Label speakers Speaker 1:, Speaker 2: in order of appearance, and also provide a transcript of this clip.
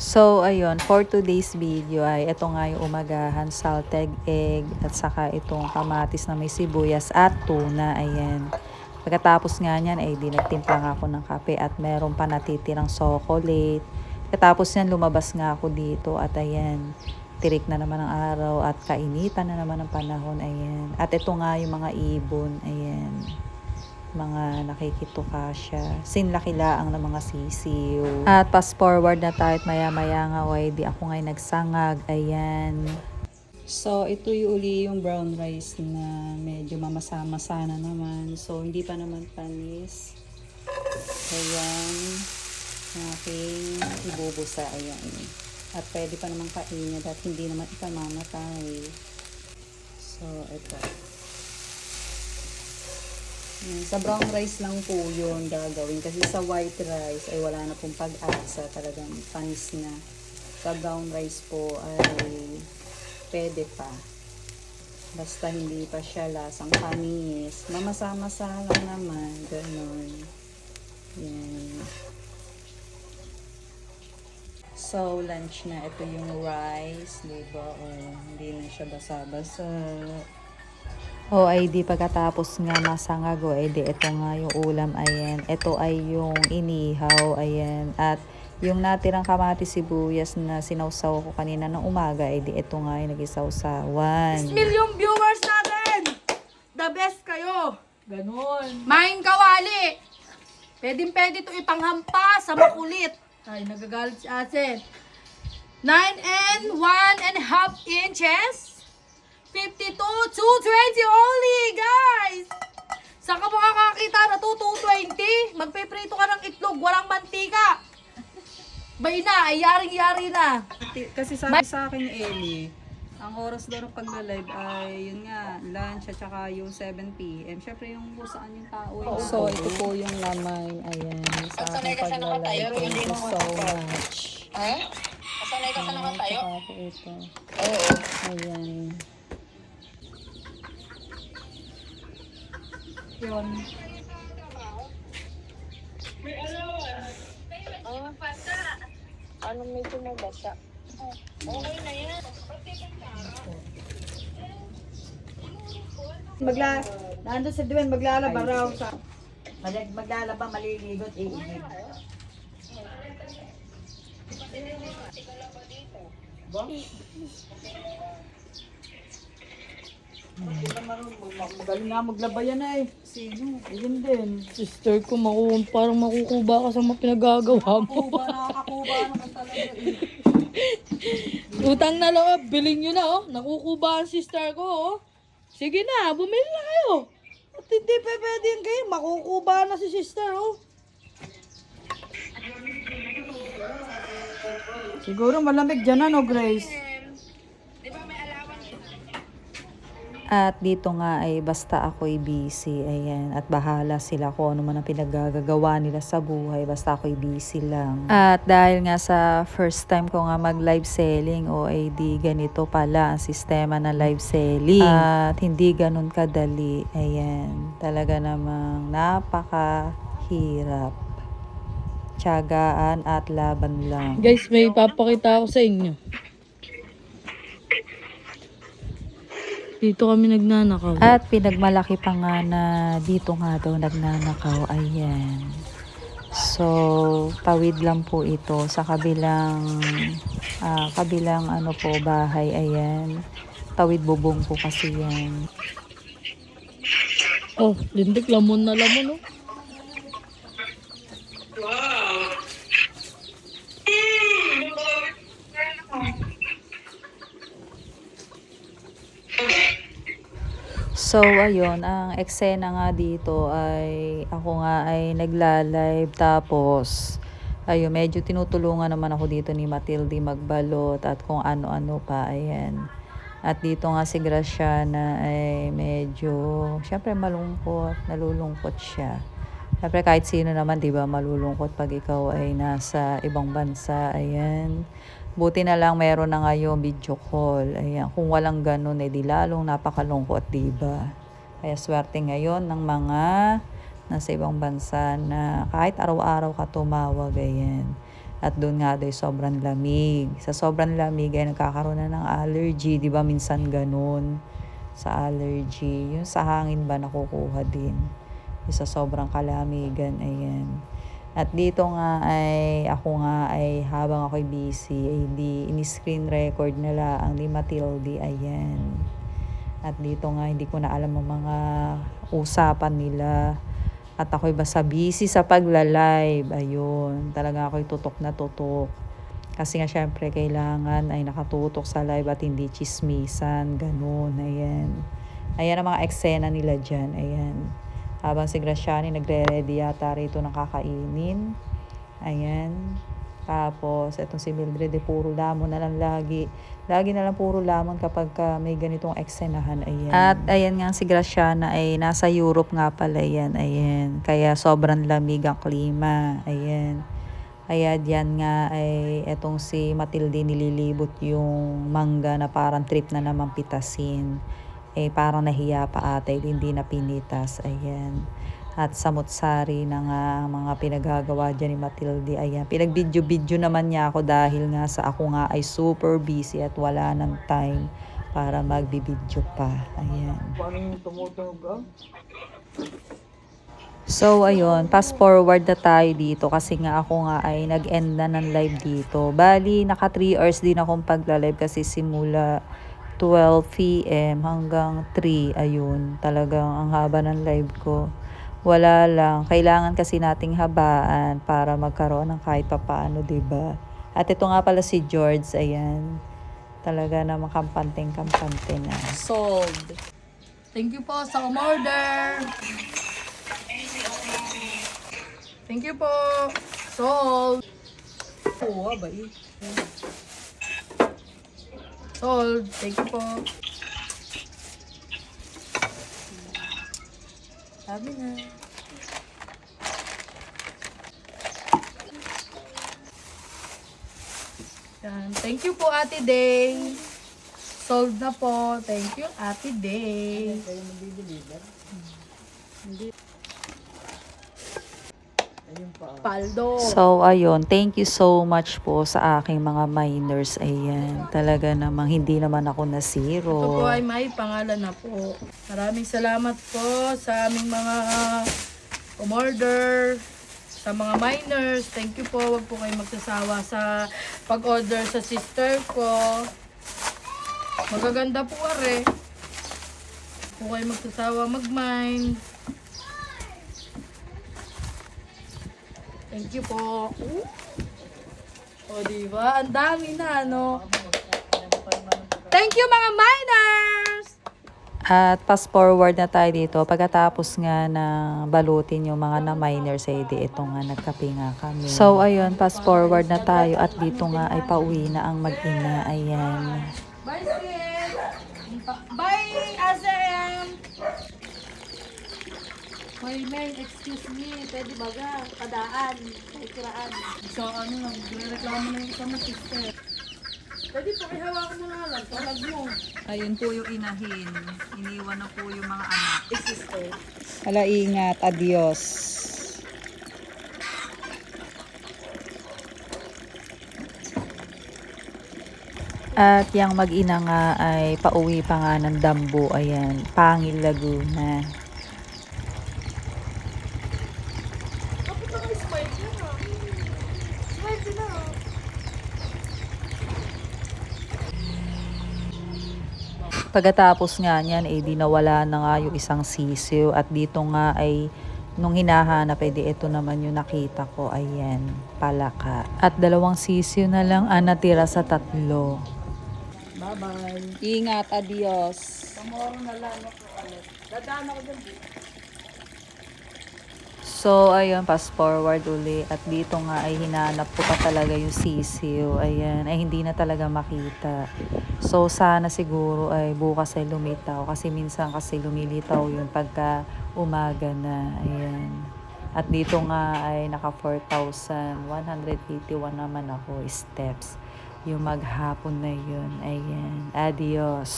Speaker 1: So, ayun, for today's video ay ito nga yung umagahan, salted egg at saka itong kamatis na may sibuyas at tuna, ayan. Pagkatapos nga niyan ay nagtimpla nga ako ng kape at meron pa natitirang chocolate. Pagkatapos niyan lumabas nga ako dito at ayan, tirik na naman ang araw at kainitan na naman ang panahon, ayan. At ito nga yung mga ibon, ayan, mga nakikitokasya, sinlakilaang ng mga sisiw. At fast forward na tayo at maya-maya nga o di ako ngay nagsangag, ayan. So, ito yung uli yung brown rice na medyo mamasa-masa na naman. So, hindi pa naman panis. Ayan, aking ibubusa, ayan. At pwede pa naman kainin at hindi naman ito mamatay. So, ito. Sa brown rice lang po yun gagawin. Kasi sa white rice ay wala na pong pag-asa. Talagang panis na. Sa brown rice po ay pwede pa. Basta hindi pa siya lasang panis. Mamasa-masa lang naman. Ganon. Yan. So, lunch na. Ito yung rice. Diba? O, hindi na siya basa-basa. O ay di pagkatapos nga masangag o ay di ito nga yung ulam, ayan. Ito ay yung inihaw, ayan. At yung natirang kamatis sibuyas na sinawsaw ko kanina ng umaga ay di ito nga yung nagisawsawan.
Speaker 2: 6 million viewers natin! The best kayo! Ganon. Main kawali! Pwede ito ipanghampa sa makulit. Ay, nagagalit si Ate. 9 and 1.5 inches. 52 to 20 only, guys! Saan ka makakakita na to 220? Magpiprito ka ng itlog, walang mantika. Bay na, ay yaring-yari na.
Speaker 1: Kasi sabi sa akin ni Ellie, ang oras daw ng pagla-live ay yun nga, lunch at saka yung 7 p.m. Siyempre yung kung saan yung tao. So, ito po yung laman. Ayan, sa aking pagla-live. Thank you so much.
Speaker 3: Ha? Kasanay ka sa nakatayo?
Speaker 1: Saka po ito.
Speaker 3: Oo.
Speaker 1: Ayan. Yun.
Speaker 3: Ano medyo mabasa? Okay na yan.
Speaker 2: Nandun sa Duen, maglalaba raw sa... Maglalaba, maliligot, iigib. Magaling nga maglaba yan eh. Sino? Ayun din.
Speaker 4: Sister ko, parang makukuba ka sa mga pinagagawa mo.
Speaker 2: Nakakakuba naman talaga eh.
Speaker 4: Utang na loob, bilhin nyo na oh. Nakukuba ang sister ko oh. Sige na, bumili na kayo.
Speaker 2: At hindi pa pwede yung kayo. Makukuba na si sister oh. Siguro malamig dyan no, Grace?
Speaker 1: At dito nga ay basta ako'y busy, ayan. At bahala sila kung ano man ang pinagagawa nila sa buhay. Basta ako'y busy lang. At dahil nga sa first time ko nga mag-live selling, o ay di ganito pala ang sistema ng live selling. At hindi ganun kadali, ayan. Talaga namang napakahirap. Tiyagaan at laban lang.
Speaker 4: Guys, may ipapakita ako sa inyo. Dito kami nagnanakaw.
Speaker 1: At pinagmalaki pa nga na dito nga daw nagnanakaw. Ayan. So, tawid lang po ito sa kabilang ano po, bahay. Ayan. Tawid bubong po kasi yan.
Speaker 4: Oh, lindik, lamon na lamon oh.
Speaker 1: So, ayun, ang eksena nga dito ay ako nga ay nagla-live tapos ayun, medyo tinutulungan naman ako dito ni Matilde magbalot at kung ano-ano pa, ayan. At dito nga si Graciana ay medyo, syempre malungkot, nalulungkot siya. Syempre kahit sino naman, di ba, malulungkot pag ikaw ay nasa ibang bansa, ayan. Buti na lang meron na ngayon video call. Ayan, kung walang ganun eh di lalong napakalungkot, 'di ba? Kaya swerte ngayon ng mga nasa ibang bansa na kahit araw-araw ka tumawag, ayan. At doon nga daw sobrang lamig. Sa sobrang lamig ay nagkakaroon na ng allergy. Di ba minsan ganun sa allergy. Yung sa hangin ba nakukuha din. Yung sa sobrang kalamigan. Ayan. At dito nga ay ako nga ay habang ako'y busy ay ini-screen record nila ang ni Matilde. Ayan. At dito nga hindi ko na alam ang mga usapan nila. At ako'y basta busy sa pagla-live. Ayun. Talaga ako'y tutok na tutok. Kasi nga syempre kailangan ay nakatutok sa live at hindi chismisan. Ganun. Ayan. Ayan ang mga eksena nila dyan. Ayan. Habang si Graciani nagre-ready yata rito ng kakainin. Ayan. Tapos, etong si Mildred, puro lamon na lang lagi. Lagi na lang puro lamon kapag may ganitong eksenahan. Ayan. At ayan nga si Graciana ay nasa Europe nga pala yan. Ayan. Kaya sobrang lamig ang klima. Ayan. Kaya diyan nga ay etong si Matilde nililibot yung mangga na parang trip na naman pitasin. Parang nahiya pa ate, hindi na pinitas. Ayan. At samot-sari na nga ang mga pinagagawa dyan ni Matilde. Ayan, pinag-video-video naman niya ako dahil nga sa ako nga ay super busy at wala ng time para mag-video pa. Ayan. So, ayun, fast forward na tayo dito kasi nga ako nga ay nag-end na ng live dito. Bali, naka 3 hours din akong pagla-live kasi simula 12 p.m. hanggang 3, ayun. Talagang ang haba ng live ko. Wala lang. Kailangan kasi nating habaan para magkaroon ng kahit papaano, diba? At ito nga pala si George, ayan. Talaga na makampanteng-kampante na.
Speaker 2: Sold. Thank you po sa umorder. Thank you po. Sold. Oo, ba eh. Sold. Thank you po. Sabi na. Yan. Thank you po, Ate Day. Sold na po. Thank you, Ate Day. Paldo.
Speaker 1: So, ayun. Thank you so much po sa aking mga miners. Ayan. Talaga namang hindi naman ako
Speaker 2: Ito
Speaker 1: nasiro.
Speaker 2: po ay may pangalan na po. Maraming salamat po sa aming mga umorder, sa mga miners. Thank you po. Huwag po kayo magsasawa sa pag-order sa sister ko. Magaganda po are. Huwag po kayo magsasawa mag-mine. Thank you po. O, diba? Ang dami na, ano? Thank you, mga miners!
Speaker 1: At fast forward na tayo dito. Pagkatapos nga na balutin yung mga na miners, di ito nga nagkape nga kami. So, ayun, fast forward na tayo at dito nga ay pauwi na ang mag-ina. Ayan.
Speaker 2: Bye, sis! Bye, Azem! Hoy, men, excuse me. Pwede baga, kadaan, kiraan. So, ano, nagre-reklamo na yung isa mo, sister. Pwede po, ihawakan mo na lang. Talag mo.
Speaker 1: Ayun po yung inahin. Iniwan na po yung mga anak.
Speaker 2: Sister.
Speaker 1: Hala, ingat. Adios. At yung mag-ina nga ay pauwi pa nga ng Dambo. Ayan, Pangil, Laguna. Pagkatapos nga niyan, di nawala na nga yung isang sisiw. At dito nga ay, nung hinahanap, ito naman yung nakita ko. Ayan, palaka. At 2 sisiw na lang ang natira sa 3.
Speaker 2: Bye-bye.
Speaker 1: Ingat, adios.
Speaker 2: Tomorrow na lang ako ulit. Dadaan ako dyan.
Speaker 1: So, ayun, fast forward uli. At dito nga ay hinanap ko pa talaga yung sisiw. Ayan, ay hindi na talaga makita. So, sana siguro ay bukas ay lumitaw. Kasi minsan kasi lumilitaw yun pagka umaga na. Ayan. At dito nga ay naka 4,181 naman ako steps. Yung maghapon na yun. Ayan. Adios.